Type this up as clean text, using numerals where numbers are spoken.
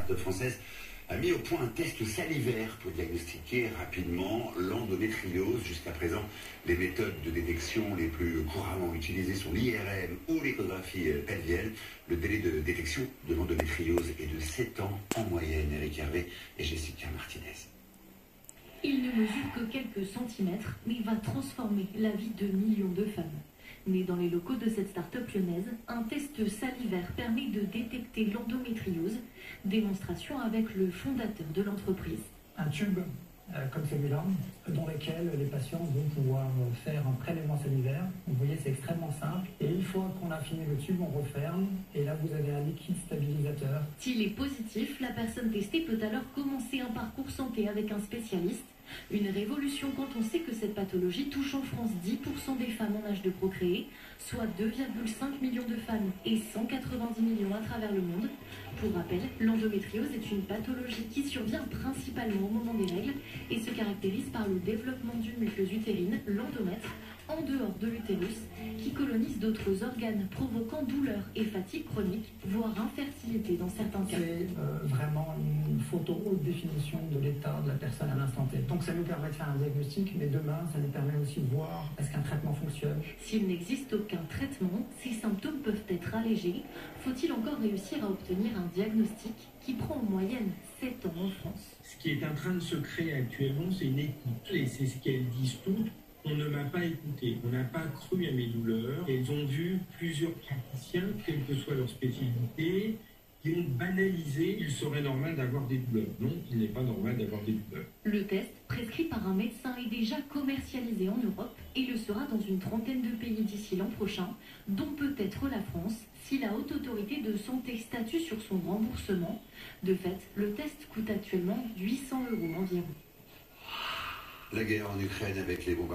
start-up française a mis au point un test salivaire pour diagnostiquer rapidement l'endométriose. Jusqu'à présent, les méthodes de détection les plus couramment utilisées sont l'IRM ou l'échographie pelvienne. Le délai de détection de l'endométriose est de 7 ans en moyenne. Eric Hervé et Jessica Martinez. Il ne mesure que quelques centimètres, mais va transformer la vie de millions de femmes. Né dans les locaux de cette start-up lyonnaise, un test salivaire permet de détecter l'endométriose. Démonstration avec le fondateur de l'entreprise. Un tube comme celui-là, dans lequel les patients vont pouvoir faire un prélèvement salivaire. Vous voyez, c'est extrêmement simple. Et une fois qu'on a fini le tube, on referme. Et là, vous avez un liquide stabilisateur. S'il est positif, la personne testée peut alors commencer un parcours santé avec un spécialiste. Une révolution quand on sait que cette pathologie touche en France 10% des femmes en âge de procréer, soit 2,5 millions de femmes et 190 millions à travers le monde. Pour rappel, l'endométriose est une pathologie qui survient principalement au moment des règles et se caractérise par le développement d'une muqueuse utérine, l'endomètre, en dehors de l'utérus, qui colonise d'autres organes, provoquant douleur et fatigue chronique, voire infertilité dans certains cas. C'est vraiment une photo haute définition de l'état de la personne à l'instant T. Donc ça nous permet de faire un diagnostic, mais demain, ça nous permet aussi de voir est-ce qu'un traitement fonctionne. S'il n'existe aucun traitement, ces symptômes peuvent être allégés. Faut-il encore réussir à obtenir un diagnostic qui prend en moyenne 7 ans en France? Ce qui est en train de se créer actuellement, c'est une écoute. Et c'est ce qu'elles disent toutes. On ne m'a pas écouté, on n'a pas cru à mes douleurs. Elles ont vu plusieurs praticiens, quelle que soit leur spécialité, qui ont banalisé. Il serait normal d'avoir des douleurs. Non, il n'est pas normal d'avoir des douleurs. Le test, prescrit par un médecin, est déjà commercialisé en Europe et le sera dans une trentaine de pays d'ici l'an prochain, dont peut-être la France, si la Haute Autorité de Santé statue sur son remboursement. De fait, le test coûte actuellement 800 € environ. La guerre en Ukraine avec les bombardements